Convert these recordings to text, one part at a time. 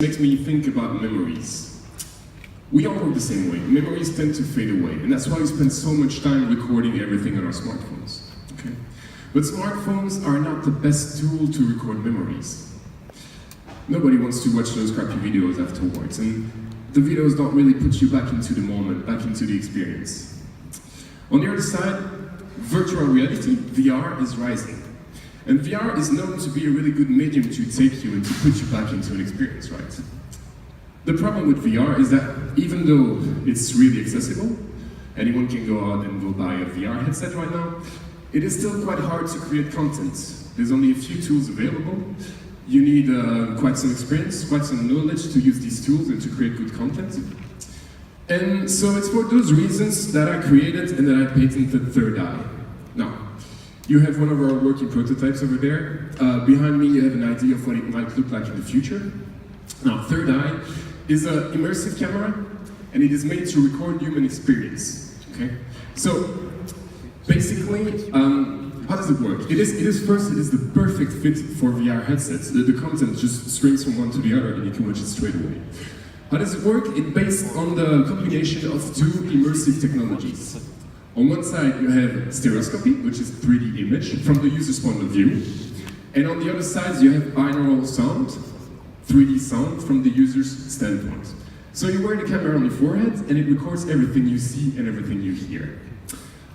makes me think about memories. We all work the same way. Memories tend to fade away, and that's why we spend so much time recording everything on our smartphones. Okay? But smartphones are not the best tool to record memories. Nobody wants to watch those crappy videos afterwards, and the videos don't really put you back into the moment, back into the experience. On the other side, virtual reality, VR, is rising. And VR is known to be a really good medium to take you and to put you back into an experience, right? The problem with VR is that even though it's really accessible, anyone can go out and go buy a VR headset right now, it is still quite hard to create content. There's only a few tools available. You need quite some experience, quite some knowledge to use these tools and to create good content. And so it's for those reasons that I created and that I patented Third Eye. Now, you have one of our working prototypes over there. Behind me, you have an idea of what it might look like in the future. Now, Third Eye is an immersive camera, and it is made to record human experience. Okay? So, basically, how does it work? It is the perfect fit for VR headsets. The content just strings from one to the other, and you can watch it straight away. How does it work? It's based on the combination of two immersive technologies. On one side, you have stereoscopy, which is 3D image from the user's point of view. And on the other side, you have binaural sound, 3D sound from the user's standpoint. So you wear the camera on your forehead, and it records everything you see and everything you hear.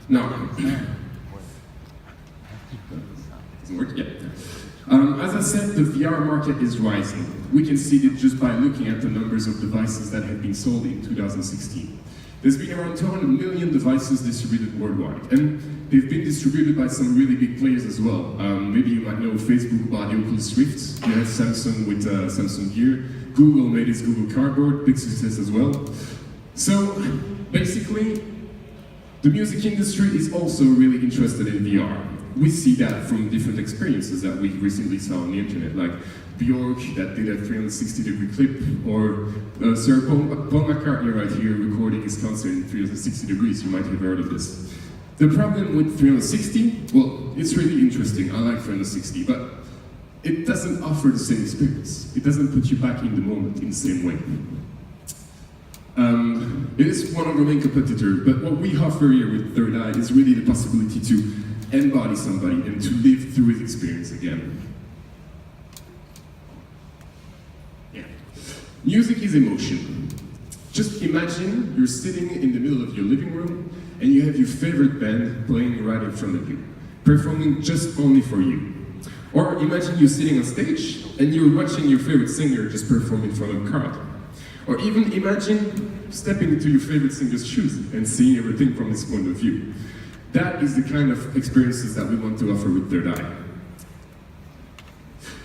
Now, doesn't work? Yeah. As I said, the VR market is rising. We can see it just by looking at the numbers of devices that have been sold in 2016. There's been around 200 million devices distributed worldwide, and they've been distributed by some really big players as well. Maybe you might know Facebook bought the Oculus Rift, you have Samsung with Samsung Gear, Google made its Google Cardboard, big success as well. So, basically, the music industry is also really interested in VR. We see that from different experiences that we recently saw on the internet, like Björk that did a 360-degree clip, or Sir Paul McCartney right here recording his concert in 360 degrees. You might have heard of this. The problem with 360, well, it's really interesting. I like 360, but it doesn't offer the same experience. It doesn't put you back in the moment in the same way. It is one of our main competitors, but what we offer here with Third Eye is really the possibility to embody somebody and to live through his experience again. Yeah. Music is emotion. Just imagine you're sitting in the middle of your living room and you have your favorite band playing right in front of you, performing just only for you. Or imagine you're sitting on stage and you're watching your favorite singer just perform in front of a crowd. Or even imagine stepping into your favorite singer's shoes and seeing everything from this point of view. That is the kind of experiences that we want to offer with Third Eye.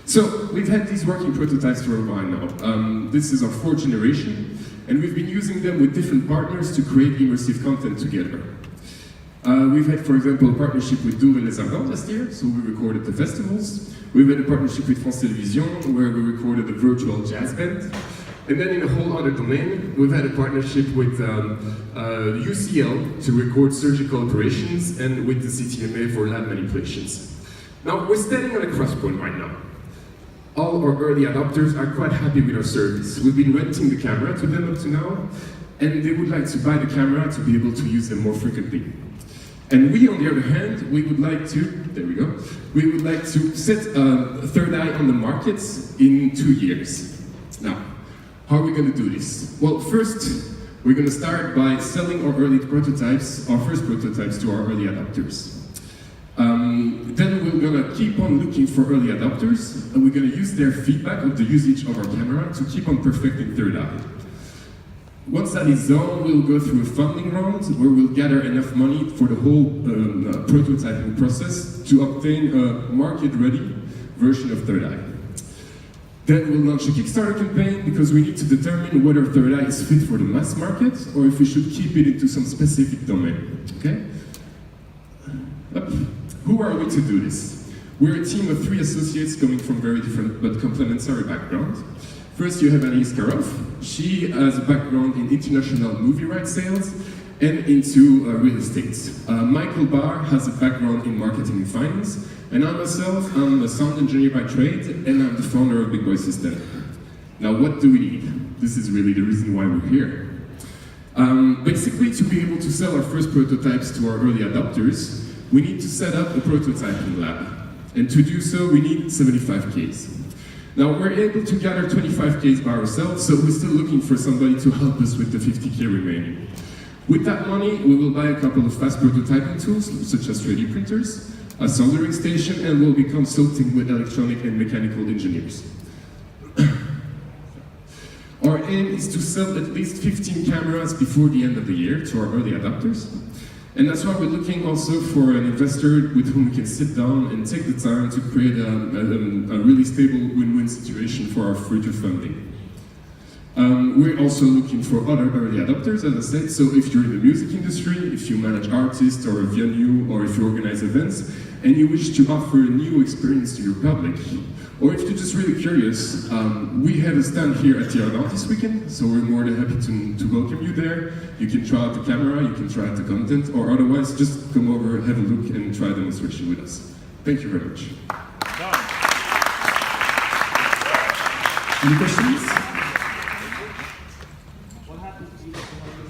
So, we've had these working prototypes for a while now. This is our fourth generation, and we've been using them with different partners to create immersive content together. We've had, for example, a partnership with Douve Les Ardents last year, so we recorded the festivals. We've had a partnership with France Télévisions, where we recorded a virtual jazz band. And then in a whole other domain, we've had a partnership with UCL to record surgical operations and with the CTMA for lab manipulations. Now, we're standing on a crosspoint right now. All our early adopters are quite happy with our service. We've been renting the camera to them up to now, and they would like to buy the camera to be able to use them more frequently. And we, on the other hand, we would like to set Third Eye on the market in 2 years. Now, how are we going to do this? Well, first, we're going to start by selling our early prototypes, our first prototypes, to our early adopters. Then we're going to keep on looking for early adopters, and we're going to use their feedback of the usage of our camera to keep on perfecting Third Eye. Once that is done, we'll go through a funding round where we'll gather enough money for the whole prototyping process to obtain a market-ready version of Third Eye. Then we'll launch a Kickstarter campaign because we need to determine whether Third Eye is fit for the mass market or if we should keep it into some specific domain. Okay? Who are we to do this? We're a team of 3 associates coming from very different but complementary backgrounds. First, you have Anaïs Karov. She has a background in international movie rights sales and into real estate. Michael Barr has a background in marketing and finance. And I myself, I'm a sound engineer by trade, and I'm the founder of Big Boy System. Now, what do we need? This is really the reason why we're here. Basically, to be able to sell our first prototypes to our early adopters, we need to set up a prototyping lab. And to do so, we need 75Ks. Now, we're able to gather 25Ks by ourselves, so we're still looking for somebody to help us with the 50K remaining. With that money, we will buy a couple of fast prototyping tools, such as 3D printers, a soldering station, and we'll be consulting with electronic and mechanical engineers. Our aim is to sell at least 15 cameras before the end of the year to our early adopters. And that's why we're looking also for an investor with whom we can sit down and take the time to create a really stable win-win situation for our future funding. We're also looking for other early adopters, as I said, so if you're in the music industry, if you manage artists or a venue, or if you organize events, and you wish to offer a new experience to your public, or if you're just really curious, we have a stand here at TR this weekend, so we're more than happy to welcome you there. You can try out the camera, you can try out the content, or otherwise just come over, have a look, and try a demonstration with us. Thank you very much. Any questions?